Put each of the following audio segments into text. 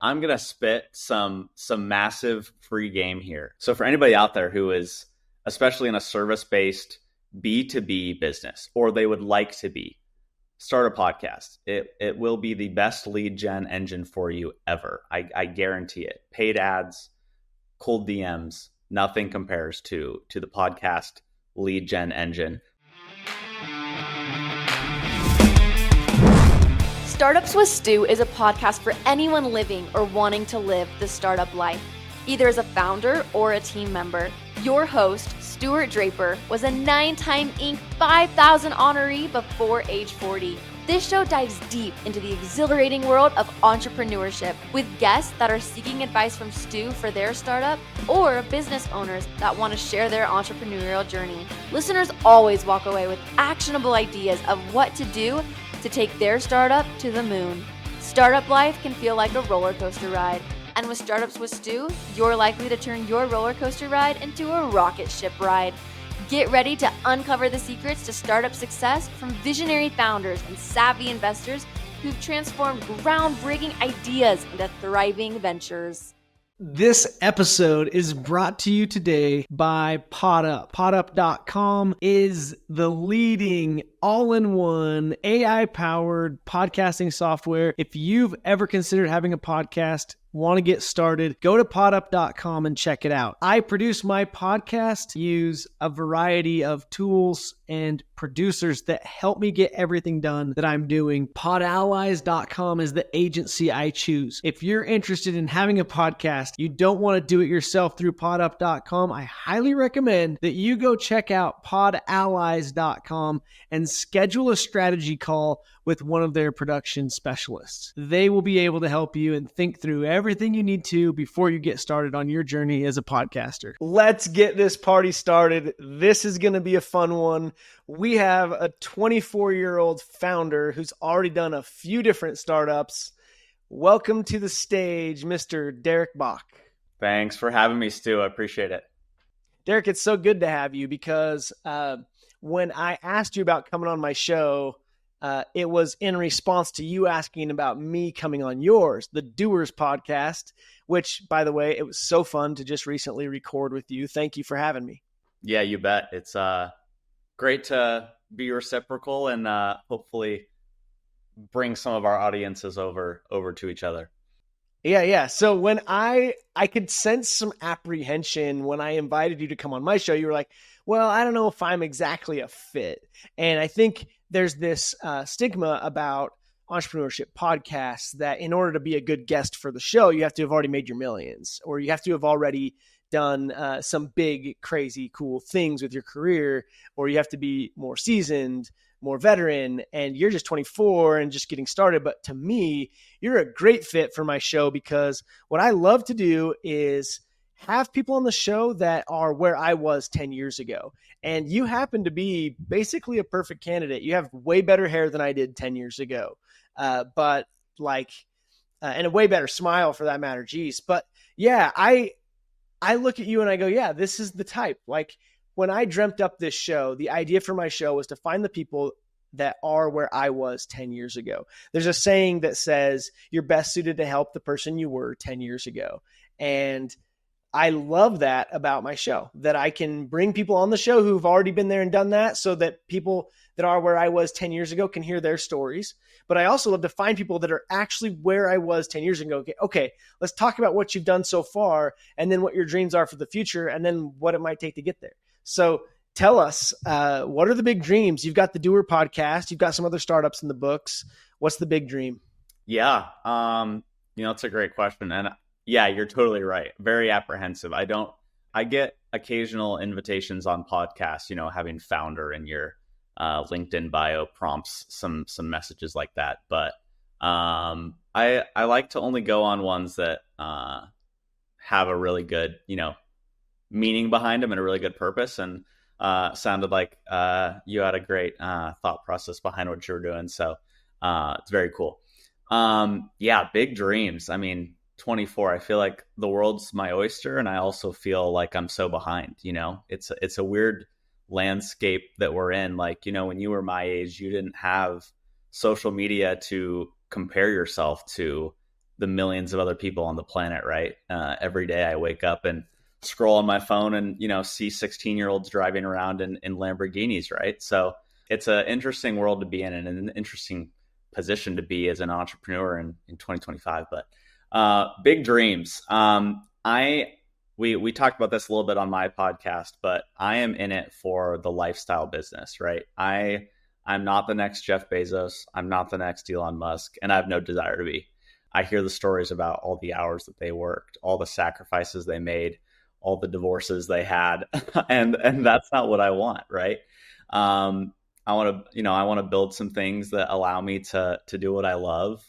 I'm going to spit some massive free game here. So for anybody out there who is, especially in a service-based B2B business, or they would like to be, start a podcast. It will be the best lead gen engine for you ever. I guarantee it. Paid ads, cold DMs, nothing compares to the podcast lead gen engine. Startups with Stu is a podcast for anyone living or wanting to live the startup life, either as a founder or a team member. Your host, Stuart Draper, was a 9-time Inc. 5000 honoree before age 40. This show dives deep into the exhilarating world of entrepreneurship with guests that are seeking advice from Stu for their startup or business owners that want to share their entrepreneurial journey. Listeners always walk away with actionable ideas of what to do to take their startup to the moon. Startup life can feel like a roller coaster ride. And with Startups with Stu, you're likely to turn your roller coaster ride into a rocket ship ride. Get ready to uncover the secrets to startup success from visionary founders and savvy investors who've transformed groundbreaking ideas into thriving ventures. This episode is brought to you today by PodUp. PodUp.com is the leading all-in-one AI-powered podcasting software. If you've ever considered having a podcast, want to get started, go to podup.com and check it out. I produce my podcast, use a variety of tools and producers that help me get everything done that I'm doing. Podallies.com is the agency I choose. If you're interested in having a podcast, you don't want to do it yourself through podup.com, I highly recommend that you go check out podallies.com and schedule a strategy call with one of their production specialists. They will be able to help you and think through everything you need to before you get started on your journey as a podcaster. Let's get this party started. This is going to be a fun one. We have a 24-year-old founder who's already done a few different startups. Welcome to the stage, Mr. Derek Bock. Thanks for having me, Stu. I appreciate it. Derek, it's so good to have you because when I asked you about coming on my show, it was in response to you asking about me coming on yours, the Doers podcast, which, by the way, it was so fun to just recently record with you. Thank you for having me. Yeah, you bet. It's great to be reciprocal and hopefully bring some of our audiences over to each other. Yeah. So when I could sense some apprehension when I invited you to come on my show, you were like, well, I don't know if I'm exactly a fit. And I think there's this stigma about entrepreneurship podcasts that in order to be a good guest for the show, you have to have already made your millions, or you have to have already done some big, crazy, cool things with your career, or you have to be more seasoned, more veteran, and you're just 24 and just getting started. But to me, you're a great fit for my show because what I love to do is have people on the show that are where I was 10 years ago. And you happen to be basically a perfect candidate. You have way better hair than I did 10 years ago. And a way better smile for that matter. Geez. But yeah, I look at you and I go, yeah, this is the type. Like when I dreamt up this show, the idea for my show was to find the people that are where I was 10 years ago. There's a saying that says you're best suited to help the person you were 10 years ago. And I love that about my show, that I can bring people on the show who've already been there and done that so that people that are where I was 10 years ago can hear their stories. But I also love to find people that are actually where I was 10 years ago. Okay, let's talk about what you've done so far and then what your dreams are for the future and then what it might take to get there. So tell us, what are the big dreams? You've got the Doer podcast. You've got some other startups in the books. What's the big dream? Yeah, it's a great question. And yeah, you're totally right. Very apprehensive. I get occasional invitations on podcasts, having founder in your LinkedIn bio prompts some messages like that. But I like to only go on ones that have a really good, meaning behind them and a really good purpose. And sounded like you had a great thought process behind what you were doing. So it's very cool. Big dreams. I mean, 24, I feel like the world's my oyster, and I also feel like I'm so behind. It's a weird landscape that we're in. Like, when you were my age, you didn't have social media to compare yourself to the millions of other people on the planet, right? Every day I wake up and scroll on my phone and, see 16-year-olds driving around in Lamborghinis, right? So it's an interesting world to be in and an interesting position to be as an entrepreneur in 2025. But big dreams. We talked about this a little bit on my podcast, but I am in it for the lifestyle business, right? I'm not the next Jeff Bezos. I'm not the next Elon Musk, and I have no desire to be. I hear the stories about all the hours that they worked, all the sacrifices they made, all the divorces they had, and that's not what I want, right? I want to build some things that allow me to do what I love,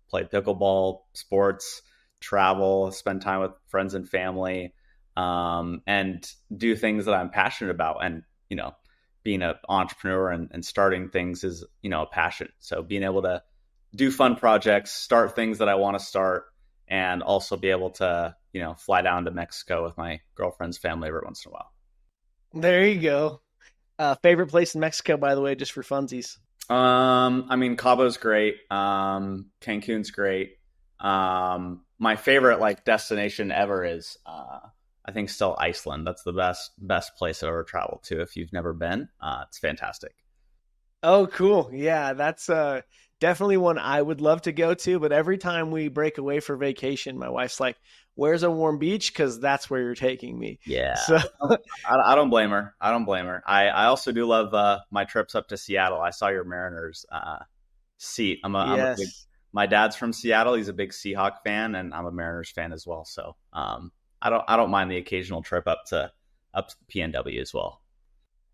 play pickleball, sports, travel, spend time with friends and family, and do things that I'm passionate about. And, being an entrepreneur and starting things is, a passion. So being able to do fun projects, start things that I want to start, and also be able to, fly down to Mexico with my girlfriend's family every once in a while. There you go. Favorite place in Mexico, by the way, just for funsies? Cabo's great. Cancun's great. My favorite destination ever is, I think, still Iceland. That's the best place I've ever traveled to. If you've never been, it's fantastic. Oh, cool. Yeah, that's definitely one I would love to go to. But every time we break away for vacation, my wife's like, "Where's a warm beach? Because that's where you're taking me." Yeah. So I don't blame her. I also do love my trips up to Seattle. I saw your Mariners seat. I'm a big, my dad's from Seattle. He's a big Seahawk fan, and I'm a Mariners fan as well. So I don't mind the occasional trip up to PNW as well.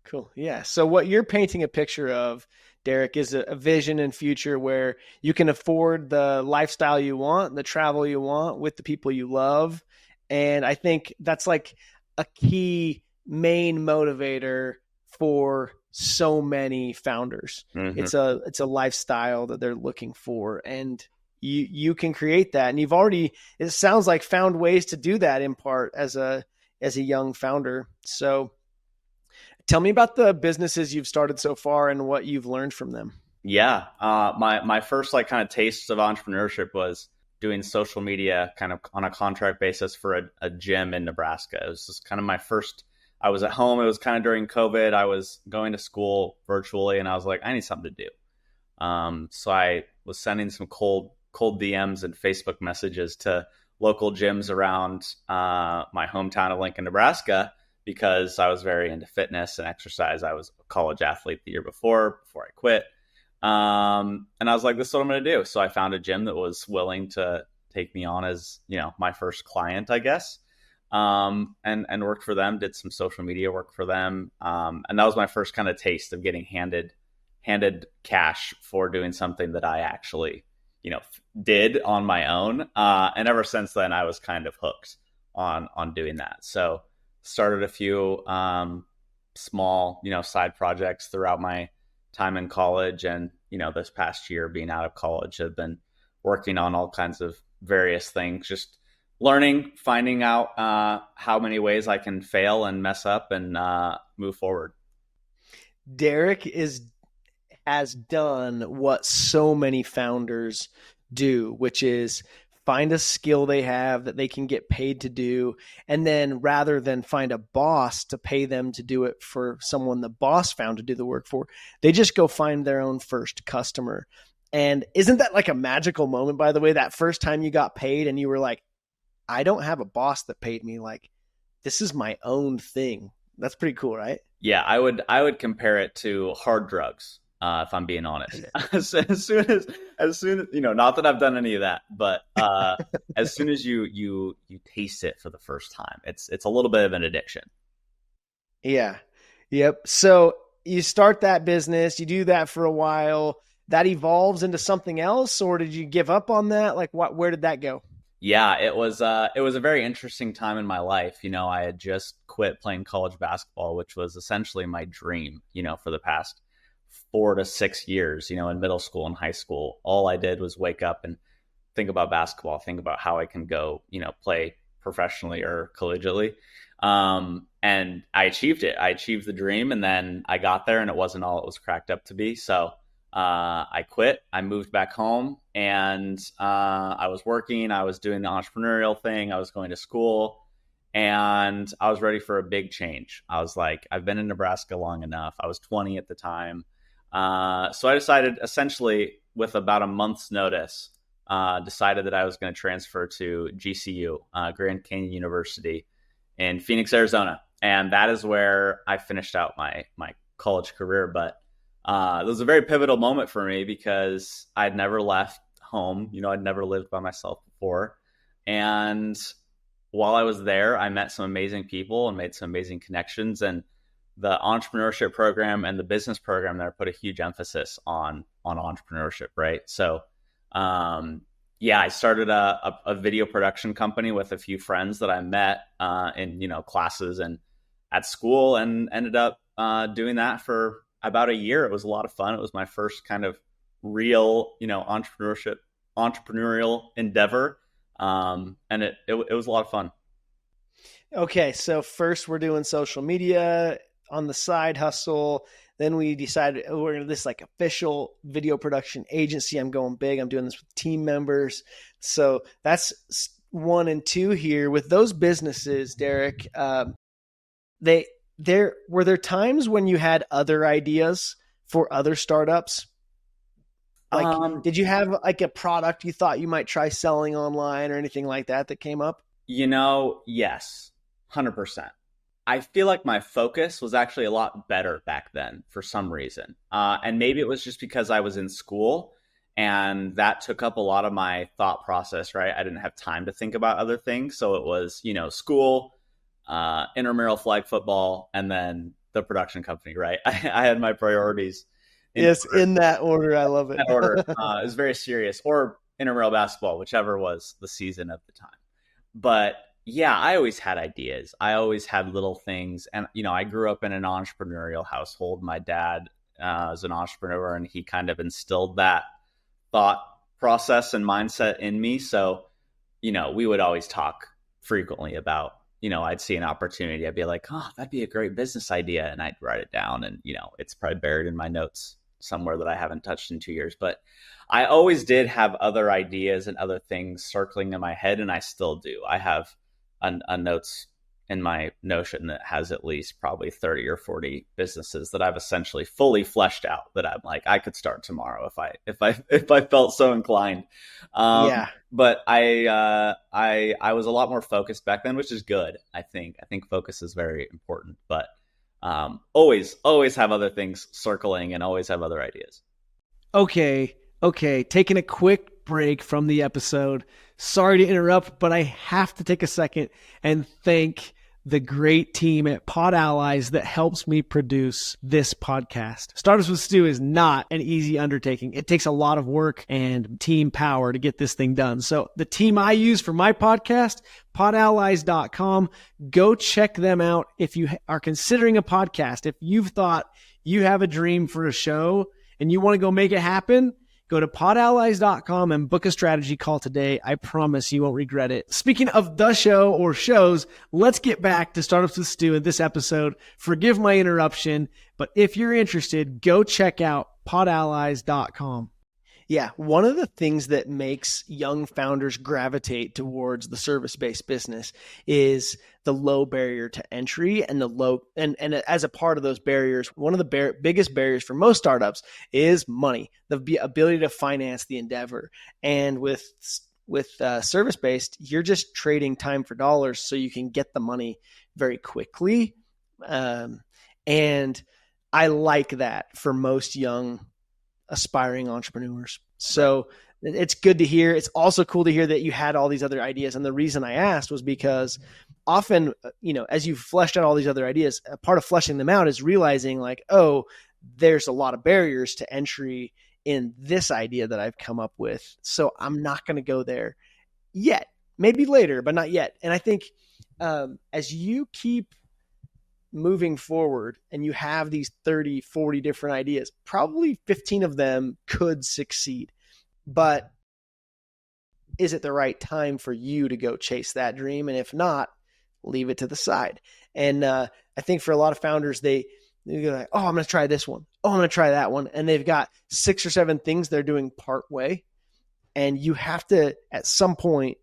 Cool. Yeah. So what you're painting a picture of, Derek, is a vision and future where you can afford the lifestyle you want, the travel you want with the people you love. And I think that's like a key main motivator for so many founders. Mm-hmm. It's a lifestyle that they're looking for, and you can create that. And you've already, it sounds like, found ways to do that in part as a young founder. So tell me about the businesses you've started so far and what you've learned from them. Yeah. My first kind of tastes of entrepreneurship was doing social media kind of on a contract basis for a gym in Nebraska. It was just kind of my first, I was at home. It was kind of during COVID. I was going to school virtually, and I was like, I need something to do. So I was sending some cold DMs and Facebook messages to local gyms around my hometown of Lincoln, Nebraska, because I was very into fitness and exercise. I was a college athlete the year before I quit. And I was like, this is what I'm going to do. So I found a gym that was willing to take me on as, my first client, I guess. And worked for them, did some social media work for them. And that was my first kind of taste of getting handed cash for doing something that I actually, did on my own. And ever since then, I was kind of hooked on doing that. So started a few small, side projects throughout my time in college. And, this past year being out of college, I've been working on all kinds of various things, just learning, finding out how many ways I can fail and mess up and move forward. Derek has done what so many founders do, which is find a skill they have that they can get paid to do. And then rather than find a boss to pay them to do it for someone the boss found to do the work for, they just go find their own first customer. And isn't that like a magical moment, by the way, that first time you got paid and you were like, I don't have a boss that paid me. Like, this is my own thing. That's pretty cool, right? Yeah, I would compare it to hard drugs. If I'm being honest, as soon as not that I've done any of that, but as soon as you taste it for the first time, it's a little bit of an addiction. Yeah. Yep. So you start that business, you do that for a while, that evolves into something else, or did you give up on that? Like where did that go? Yeah, it was a very interesting time in my life. I had just quit playing college basketball, which was essentially my dream, for the past 4 to 6 years, in middle school and high school. All I did was wake up and think about basketball, think about how I can go, play professionally or collegiately. And I achieved it. I achieved the dream, and then I got there and it wasn't all it was cracked up to be. So I quit. I moved back home, and I was working. I was doing the entrepreneurial thing. I was going to school, and I was ready for a big change. I was like, I've been in Nebraska long enough. I was 20 at the time. So I decided, essentially, with about a month's notice, decided that I was going to transfer to GCU, Grand Canyon University in Phoenix, Arizona. And that is where I finished out my college career. But it was a very pivotal moment for me because I'd never left home. I'd never lived by myself before. And while I was there, I met some amazing people and made some amazing connections. And the entrepreneurship program and the business program there put a huge emphasis on entrepreneurship, right? So, I started a video production company with a few friends that I met in classes and at school, and ended up doing that for about a year. It was a lot of fun. It was my first kind of real, entrepreneurial endeavor, and it was a lot of fun. Okay, so first we're doing social media on the side hustle. Then we decided we're going to this like official video production agency. I'm going big. I'm doing this with team members. So that's 1 and 2 here with those businesses, Derek. Were there times when you had other ideas for other startups? Like, did you have like a product you thought you might try selling online or anything like that came up? Yes, 100%. I feel like my focus was actually a lot better back then for some reason. And maybe it was just because I was in school and that took up a lot of my thought process, right? I didn't have time to think about other things. So it was, school, intramural flag football, and then the production company, right? I had my priorities. In that order. I love it. That order. It was very serious. Or intramural basketball, whichever was the season at the time. But yeah, I always had ideas. I always had little things. And, I grew up in an entrepreneurial household. My dad is an entrepreneur, and he kind of instilled that thought process and mindset in me. So, we would always talk frequently about, I'd see an opportunity. I'd be like, oh, that'd be a great business idea. And I'd write it down. And, it's probably buried in my notes somewhere that I haven't touched in 2 years. But I always did have other ideas and other things circling in my head. And I still do. I have a notes in my Notion that has at least probably 30 or 40 businesses that I've essentially fully fleshed out that I'm like, I could start tomorrow if I felt so inclined. But I was a lot more focused back then, which is good. I think focus is very important, but always have other things circling and always have other ideas. Okay. Taking a quick break from the episode. Sorry to interrupt, but I have to take a second and thank the great team at Pod Allies that helps me produce this podcast. Startups with Stu is not an easy undertaking. It takes a lot of work and team power to get this thing done. So the team I use for my podcast, podallies.com, go check them out if you are considering a podcast. If you've thought you have a dream for a show and you want to go make it happen, go to podallies.com and book a strategy call today. I promise you won't regret it. Speaking of the show or shows, let's get back to Startups with Stu in this episode. Forgive my interruption, but if you're interested, go check out podallies.com. Yeah, one of the things that makes young founders gravitate towards the service-based business is the low barrier to entry and the low and as a part of those barriers, one of the biggest barriers for most startups is money, the ability to finance the endeavor. And with service-based, you're just trading time for dollars so you can get the money very quickly. And I like that for most young aspiring entrepreneurs. So it's good to hear. It's also cool to hear that you had all these other ideas. And the reason I asked was because often, as you've fleshed out all these other ideas, a part of fleshing them out is realizing like, oh, there's a lot of barriers to entry in this idea that I've come up with. So I'm not going to go there yet, maybe later, but not yet. And I think as you keep moving forward and you have these 30, 40 different ideas, probably 15 of them could succeed. But is it the right time for you to go chase that dream? And if not, leave it to the side. And I think for a lot of founders, they go like, oh, I'm going to try this one. oh, I'm going to try that one. And they've got 6 or 7 things they're doing part way. And you have to, at some point,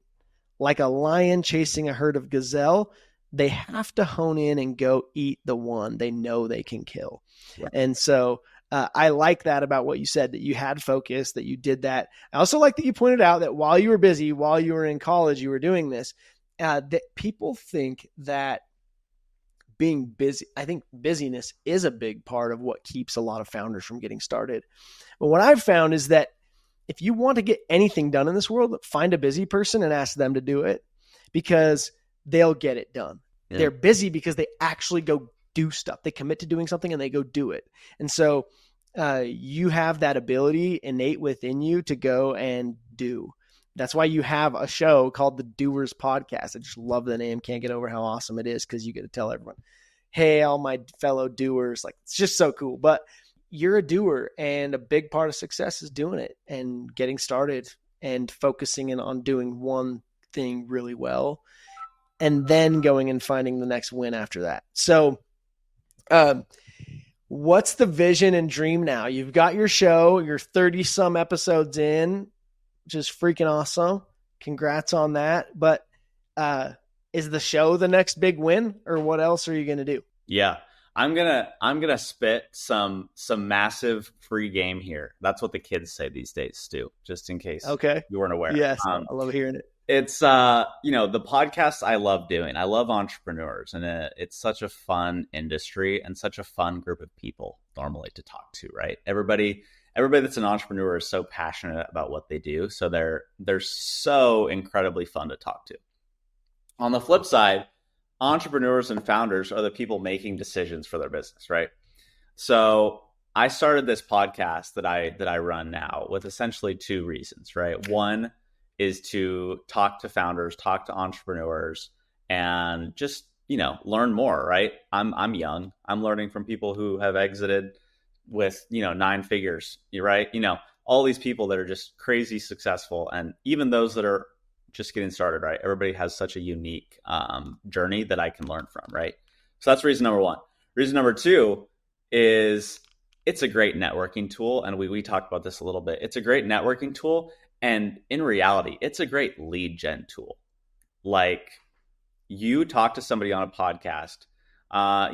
like a lion chasing a herd of gazelle, they have to hone in and go eat the one they know they can kill. Yeah. And so I like that about what you said, that you had focus, that you did that. I also like that you pointed out that while you were busy, while you were in college, you were doing this, that people think that being busy, I think busyness is a big part of what keeps a lot of founders from getting started. But what I've found is that if you want to get anything done in this world, find a busy person and ask them to do it, because they'll get it done. Yeah. They're busy because they actually go do stuff. They commit to doing something and they go do it. And so you have that ability innate within you to go and do. That's why you have a show called the Doers Podcast. I just love the name. Can't get over how awesome it is, because you get to tell everyone, hey, all my fellow doers. Like, it's just so cool. But you're a doer, and a big part of success is doing it and getting started and focusing in on doing one thing really well, and then going and finding the next win after that. So what's the vision and dream now? You've got your show, you're 30 some episodes in, which is freaking awesome. Congrats on that. But is the show the next big win, or what else are you going to do? Yeah, I'm gonna spit some massive free game here. That's what the kids say these days, Stu, just in case you weren't aware. Yes, I love hearing it. It's the podcast I love doing. I love entrepreneurs, and it's such a fun industry and such a fun group of people normally to talk to, right? Everybody that's an entrepreneur is so passionate about what they do. So they're so incredibly fun to talk to. On the flip side, entrepreneurs and founders are the people making decisions for their business, right? So I started this podcast that I run now with essentially 2 reasons, right? One is to talk to founders, talk to entrepreneurs, and just, learn more, right? I'm young. I'm learning from people who have exited with, 9 figures, right? All these people that are just crazy successful, and even those that are just getting started, right? Everybody has such a unique journey that I can learn from, right? So that's reason number 1. Reason number 2 is it's a great networking tool. And we talked about this a little bit. It's a great networking tool. And in reality, it's a great lead gen tool. Like, you talk to somebody on a podcast,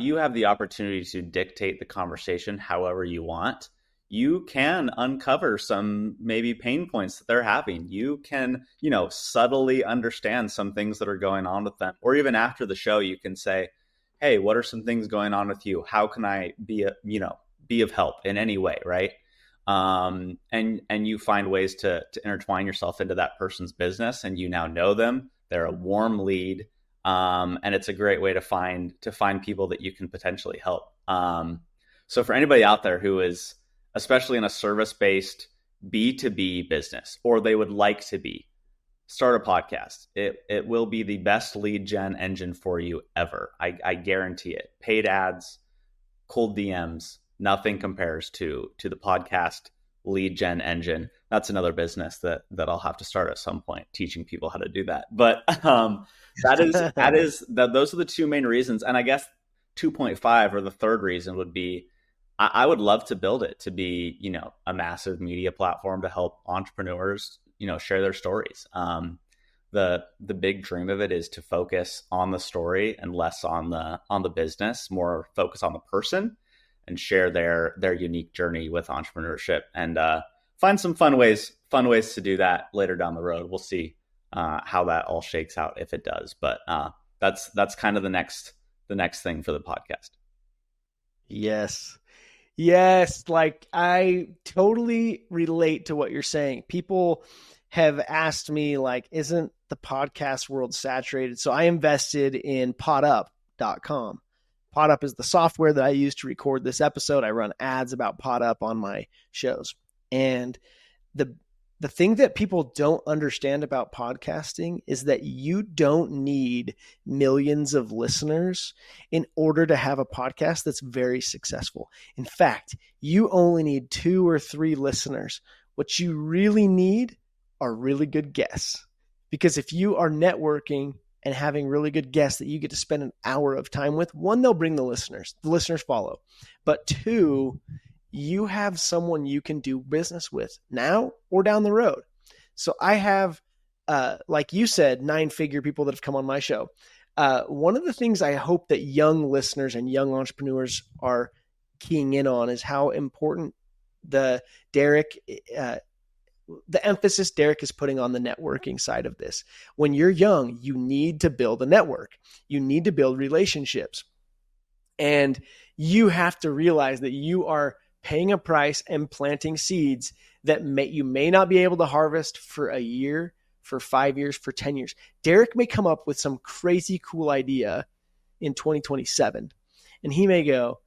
you have the opportunity to dictate the conversation however you want. You can uncover some maybe pain points that they're having. You can, subtly understand some things that are going on with them. Or even after the show, you can say, hey, what are some things going on with you? How can I be of help in any way, right? And you find ways to intertwine yourself into that person's business, and you now know them. They're a warm lead. And it's a great way to find people that you can potentially help. So for anybody out there who is, especially in a service-based B2B business, or they would like to be, start a podcast. It will be the best lead gen engine for you ever. I guarantee it. Paid ads, cold DMs, nothing compares to the podcast lead gen engine. That's another business that I'll have to start at some point, teaching people how to do that. But those are the 2 main reasons. And I guess 2.5, or the third reason, would be I would love to build it to be, a massive media platform to help entrepreneurs, share their stories. The big dream of it is to focus on the story and less on the business, more focus on the person, and share their unique journey with entrepreneurship, and find some fun ways to do that later down the road. We'll see how that all shakes out, if it does. But that's kind of the next thing for the podcast. Yes. Like, I totally relate to what you're saying. People have asked me, like, isn't the podcast world saturated? So I invested in podup.com. PodUp is the software that I use to record this episode. I run ads about PodUp on my shows. And the thing that people don't understand about podcasting is that you don't need millions of listeners in order to have a podcast that's very successful. In fact, you only need 2 or 3 listeners. What you really need are really good guests. Because if you are networking and having really good guests that you get to spend an hour of time with, 1, they'll bring the listeners follow. But 2, you have someone you can do business with now or down the road. So I have, like you said, 9-figure people that have come on my show. One of the things I hope that young listeners and young entrepreneurs are keying in on is how important the emphasis Derek is putting on the networking side of this. When you're young, you need to build a network. You need to build relationships. And you have to realize that you are paying a price and planting seeds that you may not be able to harvest for a year, for 5 years, for 10 years. Derek may come up with some crazy cool idea in 2027. And he may go,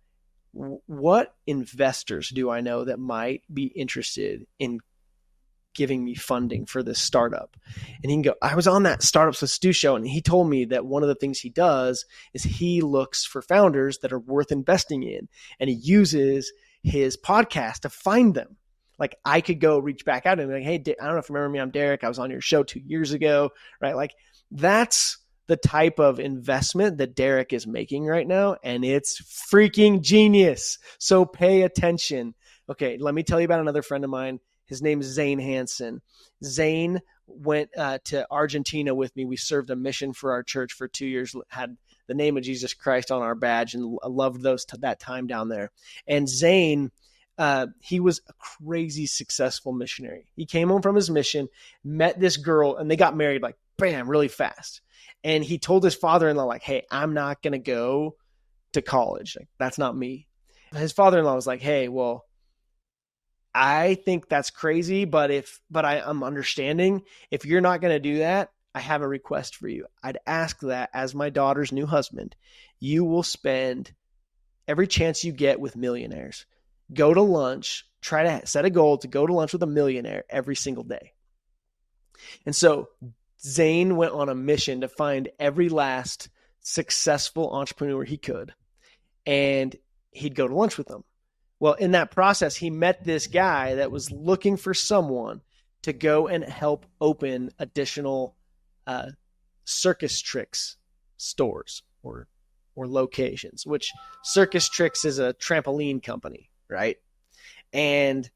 what investors do I know that might be interested in giving me funding for this startup? And he can go, I was on that Startups with Stu show, and he told me that one of the things he does is he looks for founders that are worth investing in, and he uses his podcast to find them. Like, I could go reach back out and be like, hey, I don't know if you remember me, I'm Derek. I was on your show 2 years ago, right? Like, that's the type of investment that Derek is making right now, and it's freaking genius. So pay attention. Okay, let me tell you about another friend of mine. His name is Zane Hansen. Zane went to Argentina with me. We served a mission for our church for 2 years, had the name of Jesus Christ on our badge, and loved that time down there. And Zane, he was a crazy successful missionary. He came home from his mission, met this girl, and they got married like bam, really fast. And he told his father-in-law, like, hey, I'm not going to go to college. Like, that's not me. His father-in-law was like, hey, well, I think that's crazy, but I'm understanding. If you're not going to do that, I have a request for you. I'd ask that as my daughter's new husband, you will spend every chance you get with millionaires. Go to lunch, try to set a goal to go to lunch with a millionaire every single day. And so Zane went on a mission to find every last successful entrepreneur he could, and he'd go to lunch with them. Well, in that process, he met this guy that was looking for someone to go and help open additional Circus Tricks stores or locations, which Circus Tricks is a trampoline company, right? And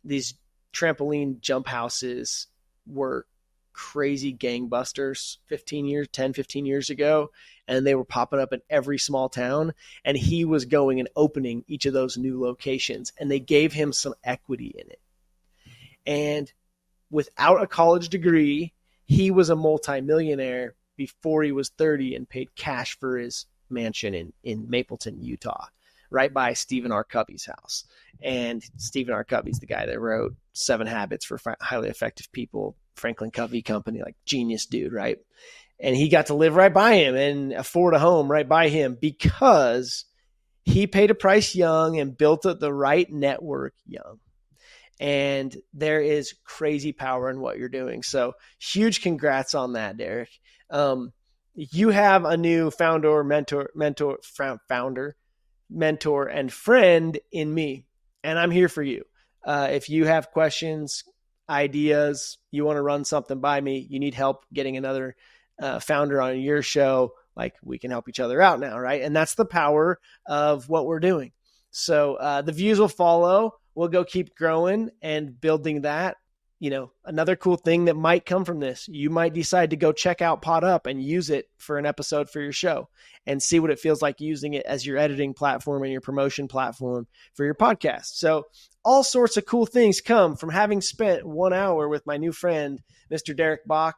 these trampoline jump houses were crazy gangbusters 10, 15 years ago. And they were popping up in every small town. And he was going and opening each of those new locations. And they gave him some equity in it. And without a college degree, he was a multimillionaire before he was 30 and paid cash for his mansion in Mapleton, Utah, right by Stephen R. Covey's house. And Stephen R. Covey's the guy that wrote 7 Habits for Highly Effective People, Franklin Covey Company, like genius dude, right? And he got to live right by him and afford a home right by him because he paid a price young and built the right network young. And there is crazy power in what you're doing. So huge congrats on that, Derek. You have a new founder, mentor, and friend in me, and I'm here for you. If you have questions, ideas, you want to run something by me, you need help getting another founder on your show, like, we can help each other out now, right? And that's the power of what we're doing. So the views will follow. We'll go keep growing and building that. You know, another cool thing that might come from this, you might decide to go check out Pod Up and use it for an episode for your show and see what it feels like using it as your editing platform and your promotion platform for your podcast. So all sorts of cool things come from having spent 1 hour with my new friend, Mr. Derek Bock.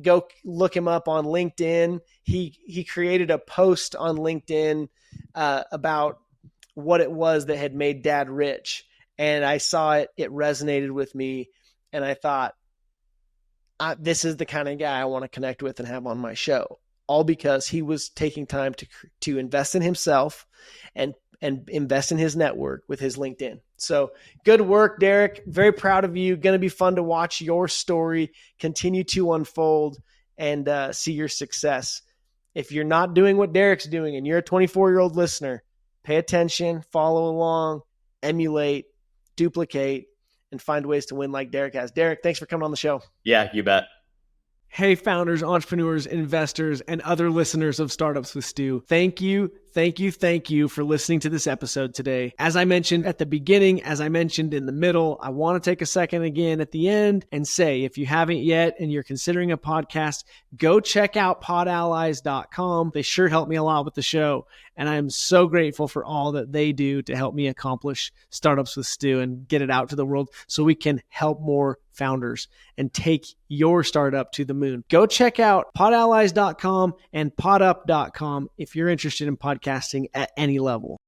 Go look him up on LinkedIn. He created a post on LinkedIn about what it was that had made Dad rich. And I saw it. It resonated with me. And I thought, this is the kind of guy I want to connect with and have on my show. All because he was taking time to invest in himself and invest in his network with his LinkedIn. So good work, Derek. Very proud of you. Going to be fun to watch your story continue to unfold and see your success. If you're not doing what Derek's doing and you're a 24-year-old listener, pay attention, follow along, emulate, duplicate, and find ways to win like Derek has. Derek, thanks for coming on the show. Yeah, you bet. Hey, founders, entrepreneurs, investors, and other listeners of Startups with Stu. Thank you, thank you for listening to this episode today. As I mentioned at the beginning, as I mentioned in the middle, I want to take a second again at the end and say, if you haven't yet and you're considering a podcast, go check out podallies.com. They sure help me a lot with the show. And I'm so grateful for all that they do to help me accomplish Startups with Stu and get it out to the world so we can help more founders and take your startup to the moon. Go check out podallies.com and podup.com if you're interested in podcasting at any level.